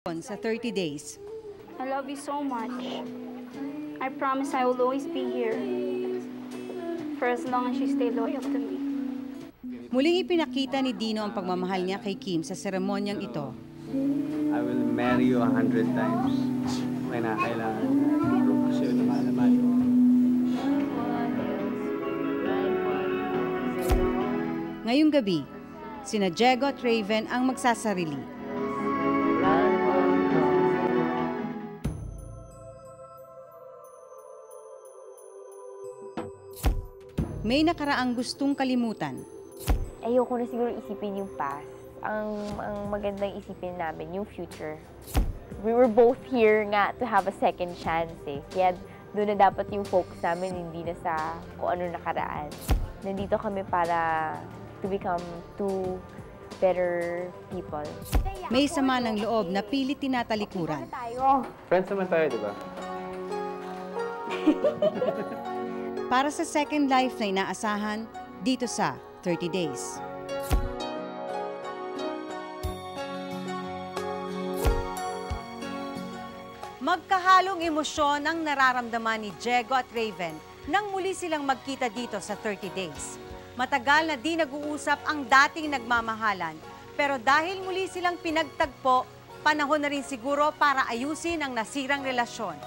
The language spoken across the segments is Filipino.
sa 30 days. I love you so much. I promise I will always be here for as long as you stay loyal to me. Muling ipinakita ni Dino ang pagmamahal niya kay Kim sa seremonyang ito. I will marry you 100 times. Kaya na kailangan. Kasi yun naman. Ngayong gabi, sina Diego at Raven ang magsasarili. May nakaraang gustong kalimutan. Ayoko na siguro isipin yung past. Ang magandang isipin namin, yung future. We were both here nga to have a second chance eh. Kaya doon na dapat yung focus namin, hindi na sa kung ano nakaraan. Nandito kami para to become two better people. May sama ng loob na pilit tinatalikuran. Friends naman tayo, di ba? Para sa second life na inaasahan dito sa 30 Days. Magkahalong emosyon ang nararamdaman ni Diego at Raven nang muli silang magkita dito sa 30 Days. Matagal na di nag-uusap ang dating nagmamahalan, pero dahil muli silang pinagtagpo, panahon na rin siguro para ayusin ang nasirang relasyon.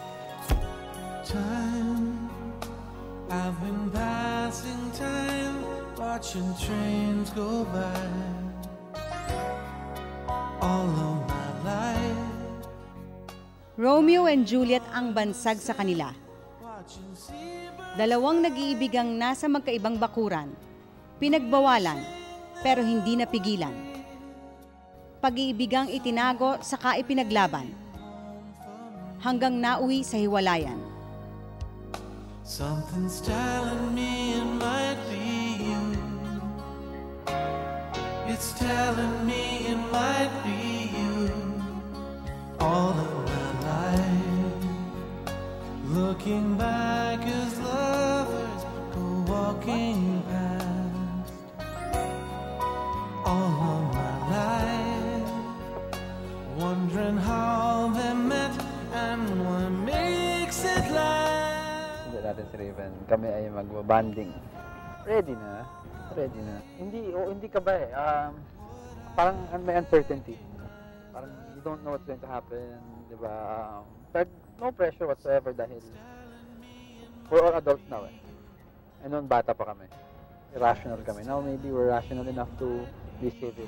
I've been passing time, watching trains go by all of my life. Romeo and Juliet ang bansag sa kanila. Dalawang nag-iibigang nasa magkaibang bakuran, pinagbawalan pero hindi napigilan. Pag-iibigang itinago saka ipinaglaban, hanggang nauwi sa hiwalayan. Something's telling me it might be you. It's telling me it might be you. All of my life, looking back as lovers go walking past. All of my life, wondering how they met and what makes it last. Natin si Raven, kami ay magbabanding. Ready na. Hindi ka ba eh. Parang may uncertainty. Parang you don't know what's going to happen, di ba? But no pressure whatsoever dahil we're all adults now eh. And noon bata pa kami. Irrational kami. Now maybe we're rational enough to be civil.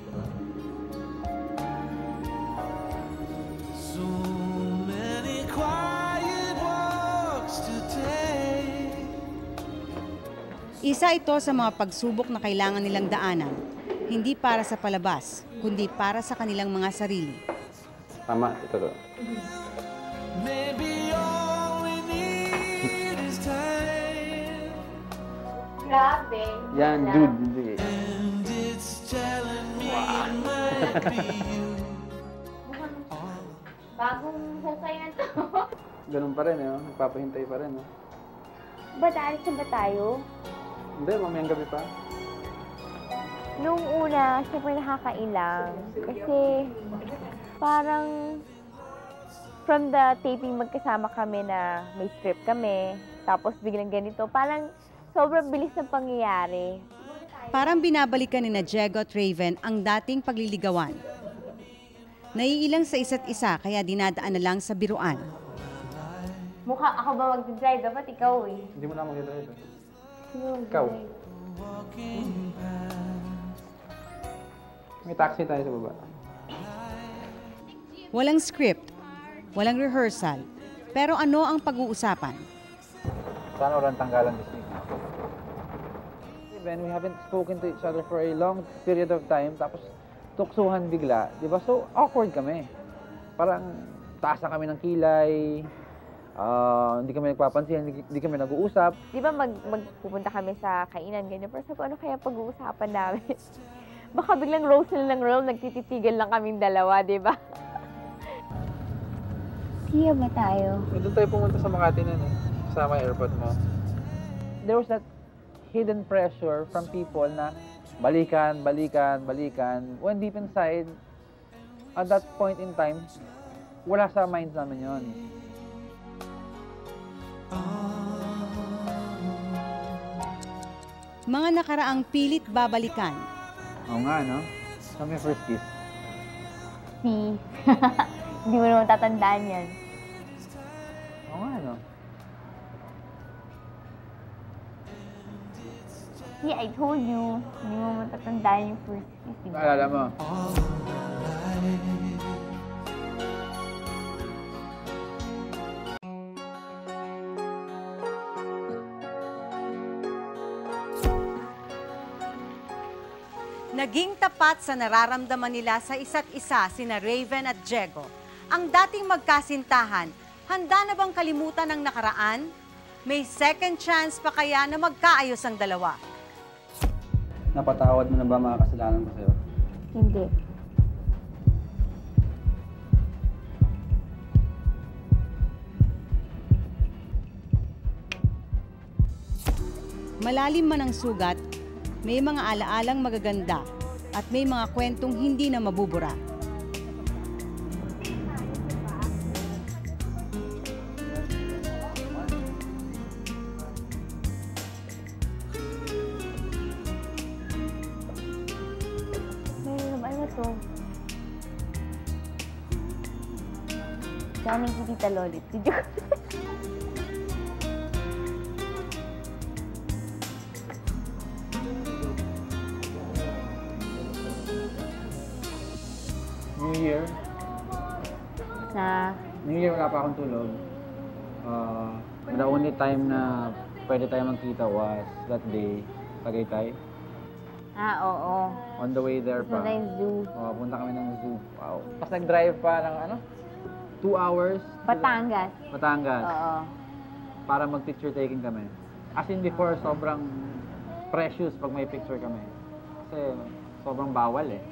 So many quiet walks to take. Isa ito sa mga pagsubok na kailangan nilang daanan, hindi para sa palabas, kundi para sa kanilang mga sarili. Tama, ito to. Maybe all we need is time. Grabe. Yan, dude. Hindi. And it's telling me it might be you. Bagong hukay na to. Ganun pa rin, eh. Nagpapahintay pa rin. Eh. Ba't aalis na ba tayo? Hindi, mamayang gabi pa. Nung una, siyempre nakakailang. Kasi parang from the taping magkasama kami na may script kami, tapos biglang ganito, parang sobrang bilis ng pangyayari. Parang binabalikan ni na Diego at Raven ang dating pagliligawan. Naiilang sa isa't isa kaya dinadaan na lang sa biruan. Mukha ako ba mag-drive? Dapat ikaw eh. Hindi mo na mag-drive. Ikaw. May taxi tayo sa baba. Walang script, walang rehearsal, pero ano ang pag-uusapan? Sana walang tanggalan this week. Even we haven't spoken to each other for a long period of time, tapos tuksuhan bigla, di ba? So awkward kami. Parang taas na kami ng kilay, hindi kami nagpapansin, hindi kami nag-uusap. Di ba magpupunta kami sa kainan, ganyan. Pero sabi ko, ano kaya pag-uusapan namin? Baka biglang roll sila ng roll, nagtititigan lang kaming dalawa, di ba? Siya ba tayo? Doon tayo pumunta sa Makati na eh. Kasama yung airport mo. There was that hidden pressure from people na balikan. When deep inside, at that point in time, Wala sa minds namin yun. Mga nakaraang pilit babalikan. Oo nga, no? Kami first kiss. See? Hindi mo naman tatandaan yan. Oo nga, no? See, I told you. Hindi mo matatandaan yung first kiss. Diba? Naalala mo? Naging tapat sa nararamdaman nila sa isa't isa sina Raven at Diego. Ang dating magkasintahan, handa na bang kalimutan ang nakaraan? May second chance pa kaya na magkaayos ang dalawa? Napatawad mo na ba mga kasalanan ko sa'yo? Hindi. Malalim man ang sugat, may mga alaalang magaganda at may mga kwentong hindi na mabubura. Ano to? Daming si Tita Lolit. New Year? New Year wala pa akong tulog. The only time na pwede tayo magkita was that day, Tagaytay. Oo. On the way there Gusto pa. na yung zoo. Punta kami ng zoo. Wow. Tapos nag-drive pa ng 2 hours. Batangas. Batangas. Oo. Para mag-picture taking kami. As in before, sobrang precious pag may picture kami. Kasi sobrang bawal eh.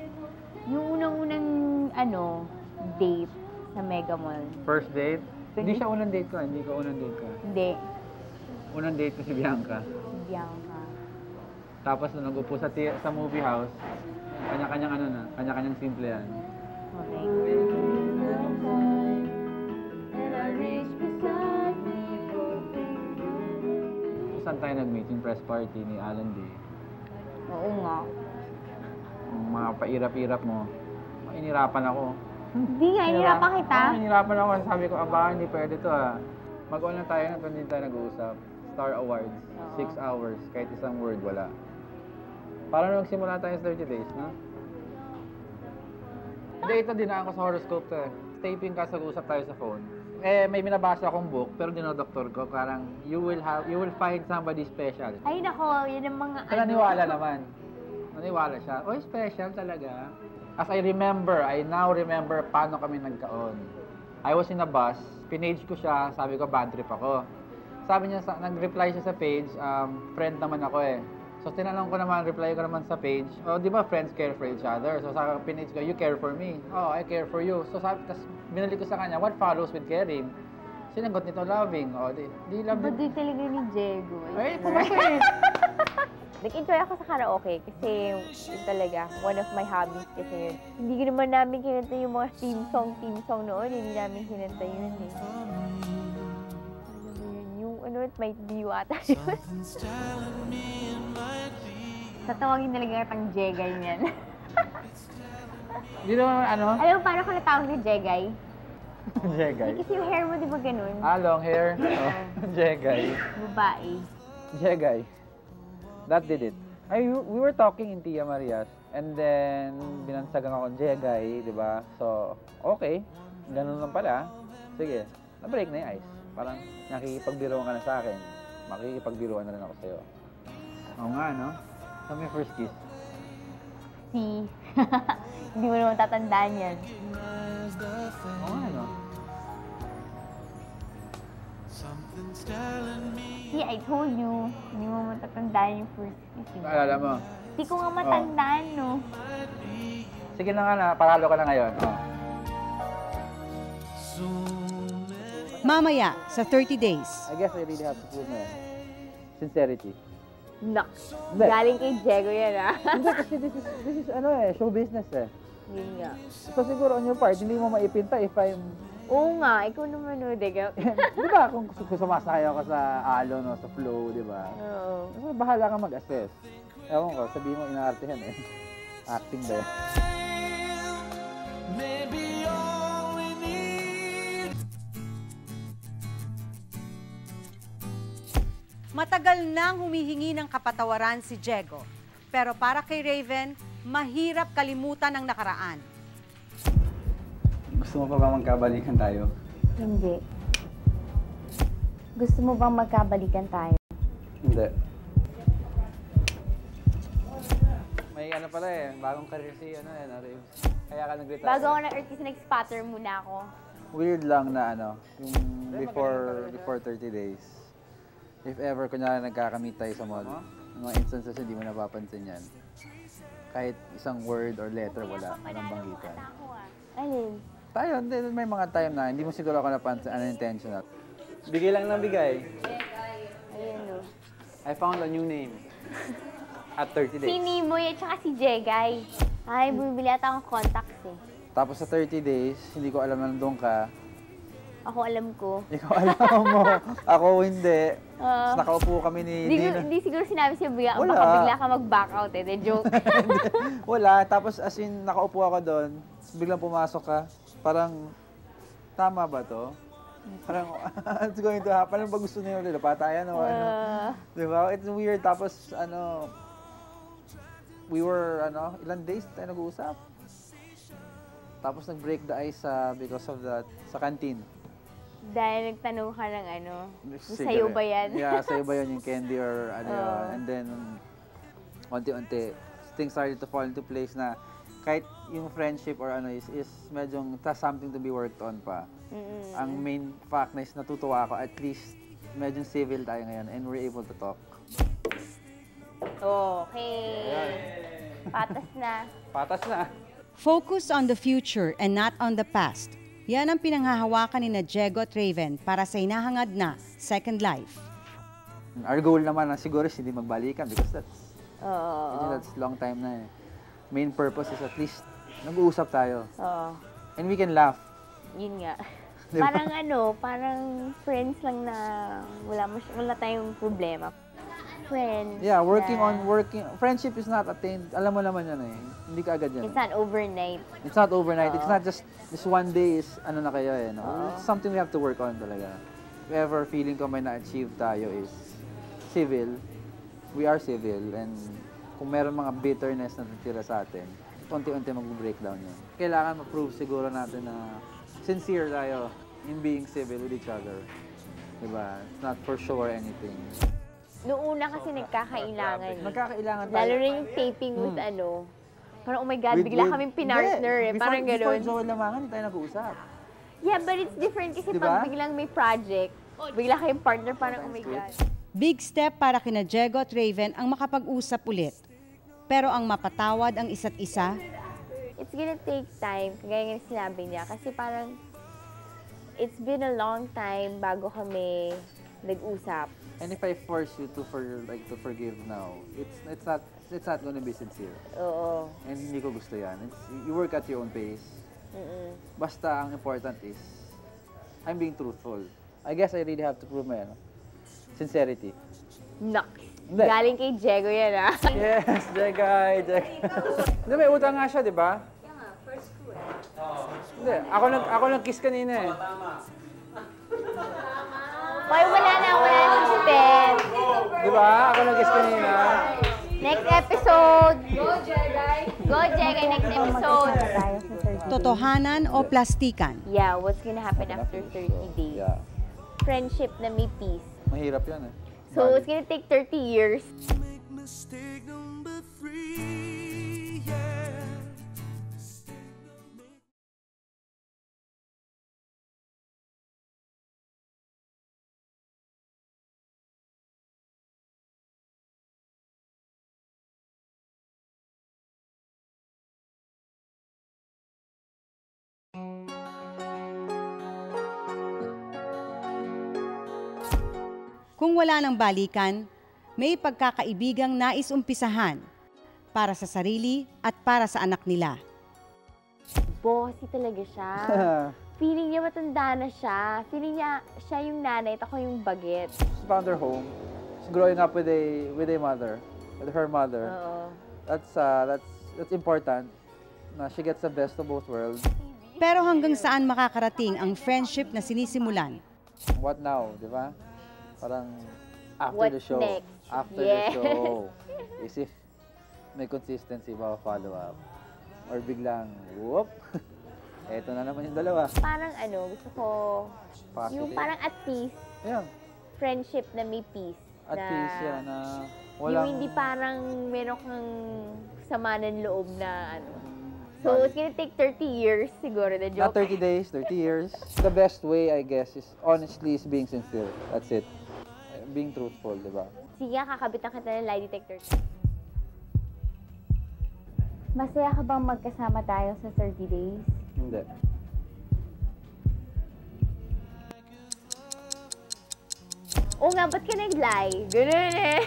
Yung unang-unang, date sa Mega Mall. First date? Hindi siya unang date ko. Hindi ko unang date ko. Hindi. Unang date ko si Bianca. Si Bianca. Tapos nung nag-upo sa movie house, kanya-kanyang kanya-kanyang simple yan. Okay. Saan tayo nag-meet? Yung press party ni Alan D. Oo nga. Yung mga pairap-irap mo, inirapan ako. Hindi nga, inirapan kita. Inirapan ako. Sabi ko, hindi pwede to Mag-on na tayo na hindi tayo nag-uusap. Star Awards, 6 hours, kahit isang word, wala. Para na magsimula tayo sa 30 days, no? Hindi, ito dinaan ko sa horoscope to Taping ka, usap tayo sa phone. May binabasa akong book, pero dinodoktor ko, parang you will find somebody special. Ay nako, yan ang mga Naniwala naman. Naniwala siya. Special talaga. As I now remember paano kami nagkaon. I was in a bus, pinage ko siya, sabi ko bad trip ako. Sabi niya, nag-reply siya sa page, friend naman ako So tinanong ko naman, reply ko naman sa page, di ba friends care for each other? So sa pinage ko, you care for me. I care for you. So sabi, tas binalik ko sa kanya, what follows with caring? Sinagot nito, loving. Di love. Baduy talaga ni Diego. Pumasay. Nag-enjoy ako sa karaoke kasi yun talaga, one of my hobbies kasi yun. Hindi naman namin kinanta yung mga theme song noon, hindi namin kinanta yun It might be you ata yun. Tatawagin talaga kitang Jegay niyan. Di naman Alam mo, paano ko natawag ni Jegay? Jegay. Kasi yung hair mo, di ba ganun? Long hair. Jegay. Babae. Jegay. That did it. We were talking in Tia Marias, and then binansagan ako, Jegay, di ba? So, okay. Ganun lang pala. Sige, na-break na yung ice. Parang nakikipagbiruan ka na sa akin. Makikipagbiruan na rin ako sa'yo. Oo nga, no? Kami first kiss. See? Hindi mo naman tatandaan yan. Oo nga, no? See, I told you. Hindi mo matatandaan yung first kiss. Naalala mo? Hindi ko nga matandaan, no? Sige na nga na, paralo ka na ngayon. Mamaya sa 30 days. I guess I really have to prove my sincerity. Naks. Hindi. Galing kay Diego yan, Hindi, kasi this is show business Yun nga. So siguro on your part, hindi mo maipinta if I'm Oo nga, ikaw naman, no, diga. Di ba, kung sumasakay ako sa alo, no, sa flow, di ba? Oo. Bahala ka mag-assess. Ewan ko, sabihin mo, inaartehan eh. Acting ba yan? Maybe all we need. Matagal nang humihingi ng kapatawaran si Diego. Pero para kay Raven, mahirap kalimutan ang nakaraan. Gusto mo pa ba magkabalikan tayo? Hindi. Gusto mo bang magkabalikan tayo? Hindi. May ano pala eh, bagong career si Raves. Kaya ka nag-retire. Bago ako na-earth kasi nag-spatter muna ako. Weird lang na yung before 30 days. If ever, kunyari nagkakamit tayo sa mall, yung mga instances hindi mo napapansin yan. Kahit isang word or letter, wala. Walang banggitan. Alin? Tayo, may mga time na hindi mo siguro ako napansin, unintentional. Bigay lang ng bigay. Ayun, no. I found a new name. At 30 days. Si Nimoy at saka si Jegay. Ay, bumibili ata akong contacts eh. Tapos sa 30 days, hindi ko alam na nandun ka. Ako alam ko. Ikaw alam mo. Ako hindi. Tapos nakaupo kami ni Dino. Hindi siguro sinabi siya bigla, Wala. baka bigla ka mag-back out eh. The joke. Wala. Tapos as in, nakaupo ako doon. Biglang pumasok ka. Parang, tama ba to? Parang, it's going to happen. Anong ba gusto niyo nila? Patayan o ano? Diba? It's weird. Tapos, we were, ilang days tayo nag-uusap. Tapos nag-break the ice because of that, sa canteen. Dahil nagtanong ka ng Cigarette. sa'yo ba yan? Yeah, sa'yo ba yan yung candy or ano yun. And then, unti-unti, things started to fall into place na kahit yung friendship or is medyo has something to be worked on pa. Ang main fact na is natutuwa ako, at least medyo civil tayo ngayon and we're able to talk. Okay. Patas na. Patas na. Focus on the future and not on the past. Yan ang pinanghahawakan ni Diego at Raven para sa inahangad na second life. Our goal naman na siguro is hindi magbalikan because Oo. that's long time na eh. Main purpose is at least nag-uusap tayo. Oo. And we can laugh. Yun nga. Diba? Parang friends lang na wala tayong problema. Friends. Yeah, working. Friendship is not attained. Alam mo naman yan eh. Hindi ka agad yan. It's not overnight. It's not overnight. It's not just one day is na kayo eh. No? It's something we have to work on talaga. If ever feeling ko may na-achieve tayo is civil. We are civil. And kung meron mga bitterness na natitira sa atin, unti-unti mag-breakdown yun. Kailangan ma-prove siguro natin na sincere tayo in being civil with each other. Diba? It's not for sure anything. Noong una kasi nagkakailangan. Magkakailangan tayo. Lalo na yung taping with parang oh my God, bigla kaming pinartner eh. Parang Before gano'n. Joel Lamangan, hindi tayo nag-uusap. Yeah, but it's different kasi Diba? pag biglang may project, bigla kayong partner, parang oh my God. Big step para kina Diego at Raven ang makapag-usap ulit. Pero ang mapatawad ang isa't isa, It's gonna take time, kagaya nga sinabi niya. Kasi parang, it's been a long time bago kami nag-usap. And if I force you to forgive now, it's not gonna be sincere. Oo. And hindi ko gusto yan. You work at your own pace. Basta ang important is, I'm being truthful. I guess I really have to prove my sincerity. Naks. Hindi. Galing kay Diego yan ah. Yes, Jegay. Hindi, may utang nga siya, di ba? Hindi, ako nag-kiss kanina eh. Hoy, wala na suspense. Di ba? Ako nag-kiss kanina. Next episode. Go, Jegay, next episode. totohanan o plastikan. Yeah, what's gonna happen after 30 days? Yeah. Friendship na may peace. Mahirap yan eh. So, it's gonna take 30 years. Make mistake number 3, yeah. Kung wala ng balikan, may pagkakaibigang nais umpisahan para sa sarili at para sa anak nila. Bossy talaga siya. feeling niya matanda na siya. Feeling niya siya yung nanay at ako yung bagets. She found her home. She's growing up with a mother, with her mother. Oo. That's important. Na she gets the best of both worlds. Pero hanggang saan makakarating ang friendship na sinisimulan? What now, di ba? Parang after What's the show. next? After Yes. the show. Is if may consistency ba follow-up? Or biglang, whoop, eto na naman yung dalawa. Parang gusto ko Positive. yung parang at peace, Ayan, friendship na may peace. at na, least yan na Yung walang... hindi parang meron kang sama ng loob na So, it's gonna take 30 years siguro, the joke. Not 30 days, 30 years. The best way, I guess, is honestly is being sincere. That's it. Being truthful, di ba? Sige, kakabitan kita ng lie detector. Masaya ka bang magkasama tayo sa 30 days? Hindi. Oo nga, ba't ka nag-lie? Ganun eh.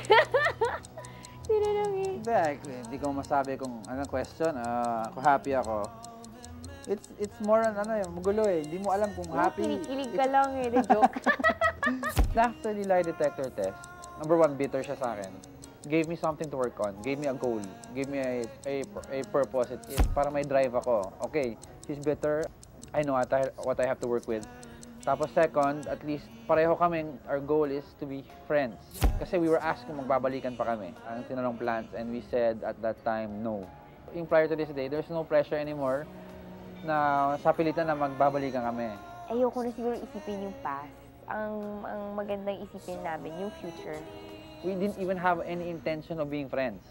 Tinanong eh. Hindi ko masabi kung anong question. Kung happy ako. It's more on magulo eh. Hindi mo alam kung happy. Kinikilig ka lang eh, the joke. After the lie detector test, number one, bitter siya sa akin. Gave me something to work on. Gave me a goal. Gave me a purpose. Para may drive ako. Okay, he's bitter. I know what I have to work with. Tapos second, at least pareho kaming, our goal is to be friends. Kasi we were asked kung magbabalikan pa kami. Ang tinanong plans, and we said at that time, no. Yung prior to this day, there's no pressure anymore na sa pilitan na magbabalikan kami. Ayoko na siguro isipin yung past. Ang magandang isipin namin, yung future. We didn't even have any intention of being friends.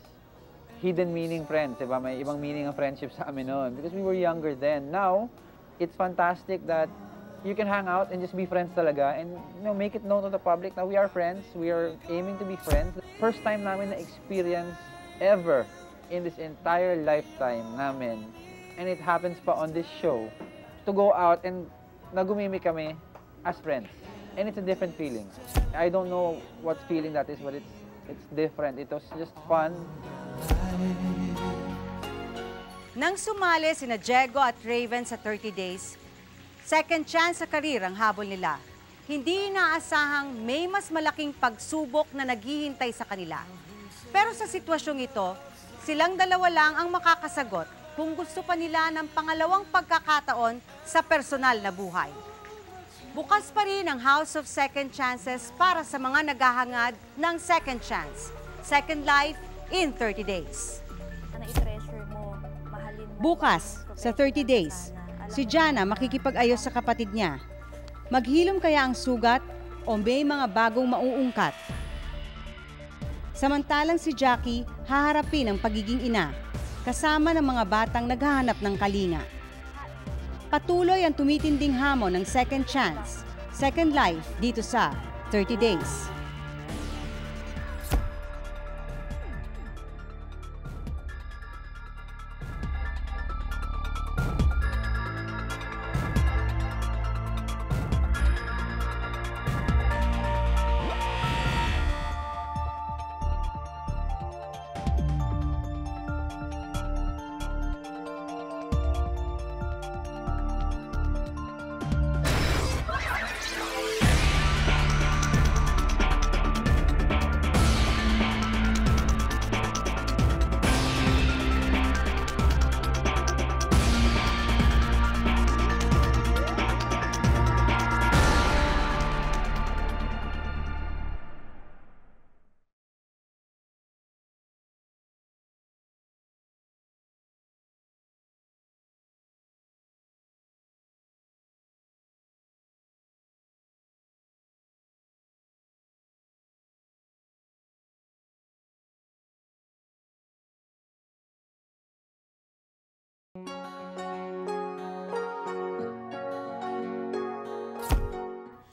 Hidden meaning friends, diba? May ibang meaning ang friendship sa amin noon because we were younger then. Now, it's fantastic that you can hang out and just be friends talaga and make it known to the public na we are friends, we are aiming to be friends. First time namin na experience ever in this entire lifetime namin, and it happens pa on this show, to go out and nagumimik kami as friends. And it's a different feeling. I don't know what feeling that is, but it's different. It was just fun. Nang sumali sina Diego at Raven sa 30 days, second chance sa karir ang habol nila. Hindi inaasahang may mas malaking pagsubok na naghihintay sa kanila. Pero sa sitwasyong ito, silang dalawa lang ang makakasagot kung gusto pa nila ng pangalawang pagkakataon sa personal na buhay. Bukas pa rin ang House of Second Chances para sa mga naghahangad ng second chance. Second life in 30 days. Bukas, sa 30 days, si Jana makikipag-ayos sa kapatid niya. Maghilom kaya ang sugat o may mga bagong mauungkat? Samantalang si Jackie haharapin ang pagiging ina, kasama ng mga batang naghahanap ng kalinga. Patuloy ang tumitinding hamon ng second chance, second life dito sa 30 Days.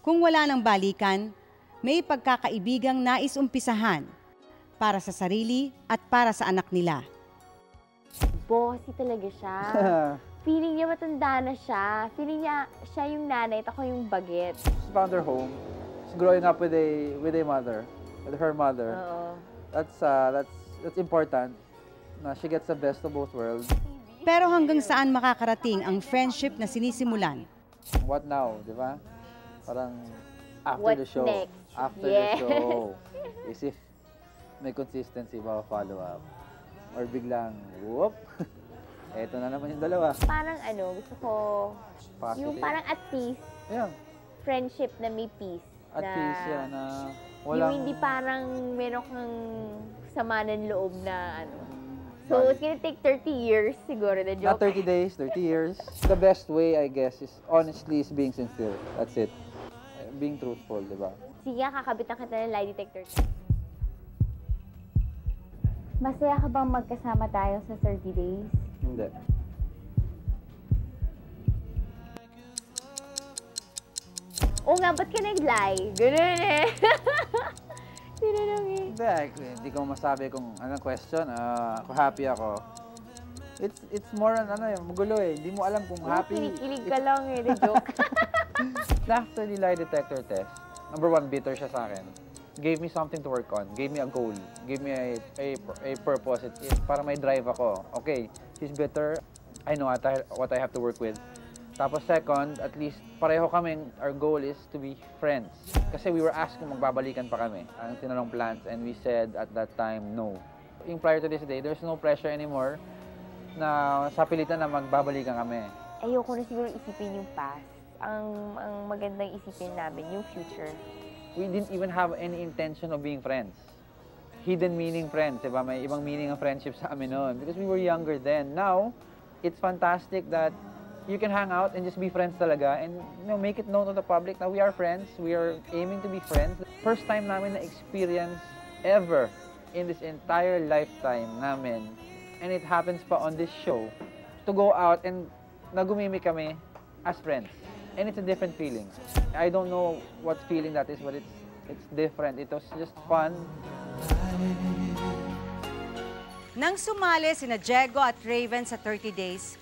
Kung wala ng balikan, may pagkakaibigang nais umpisahan para sa sarili at para sa anak nila. Bossy talaga siya. Feeling niya matanda na siya. Feeling niya siya yung nanay at ako yung bagets. She found her home. She's growing up with a mother, with her mother. Oo. That's important. Na she gets the best of both worlds. Pero hanggang saan makakarating ang friendship na sinisimulan? what now, di ba? Parang after What's the show. next? After Yes. the show. Is if may consistency ba follow up. Or biglang, whoop, eto na naman yung dalawa. Parang gusto ko, yung Positive. parang at peace, Yeah, friendship na may peace. at na, peace yan na Yung walang... hindi parang meron kang sama ng loob na So, it's gonna take 30 years siguro, the Not joke. 30 days, 30 years. The best way, I guess, is honestly is being sincere. That's it. Being truthful, di ba? Sige, kakabitan kita ng lie detector. Masaya ka bang magkasama tayo sa 30 days? Hindi. Oo nga, ba't ka nag-lie? Ganun eh. Tinanong eh. Hindi ko masabi kung anong question. Kung happy ako. It's more on magulo eh. Hindi mo alam kung happy. Kinikilig ka lang eh, the joke. After the lie detector test, number one, bitter siya sa akin. Gave me something to work on. Gave me a goal. Gave me a purpose. Para may drive ako. Okay, she's bitter. I know what I have to work with. Tapos second, at least pareho kaming, our goal is to be friends. Kasi we were asked kung magbabalikan pa kami. Ang tinanong plans, and we said at that time, no. Yung prior to this day, there's no pressure anymore na sa pilitan na magbabalikan kami. Ayoko na siguro isipin yung past. Ang magandang isipin namin, yung future. We didn't even have any intention of being friends. Hidden meaning friends, diba? May ibang meaning ang friendship sa amin noon because we were younger then. Now, it's fantastic that you can hang out and just be friends talaga and make it known to the public na we are friends, we are aiming to be friends. First time namin na experience ever in this entire lifetime namin, and it happens pa on this show, to go out and nagumimik kami as friends. And it's a different feeling. I don't know what feeling that is, but it's different. It was just fun. Nang sumali sina Diego at Raven sa 30 days,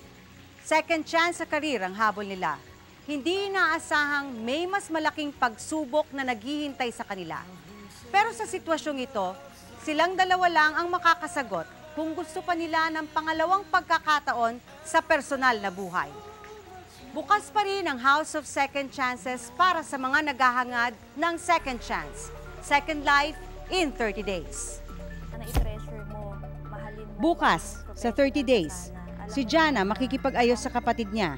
second chance sa karir ang habol nila. Hindi inaasahang may mas malaking pagsubok na naghihintay sa kanila. Pero sa sitwasyong ito, silang dalawa lang ang makakasagot kung gusto pa nila ng pangalawang pagkakataon sa personal na buhay. Bukas pa rin ang House of Second Chances para sa mga naghahangad ng second chance. Second life in 30 days. Bukas, sa 30 days, si Jana makikipag-ayos sa kapatid niya.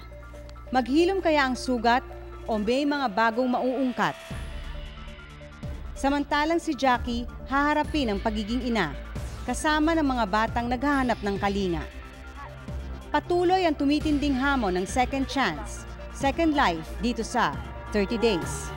Maghilom kaya ang sugat o may mga bagong mauungkat? Samantalang si Jackie haharapin ang pagiging ina, kasama ng mga batang naghahanap ng kalinga. Patuloy ang tumitinding hamon ng second chance, second life dito sa 30 Days.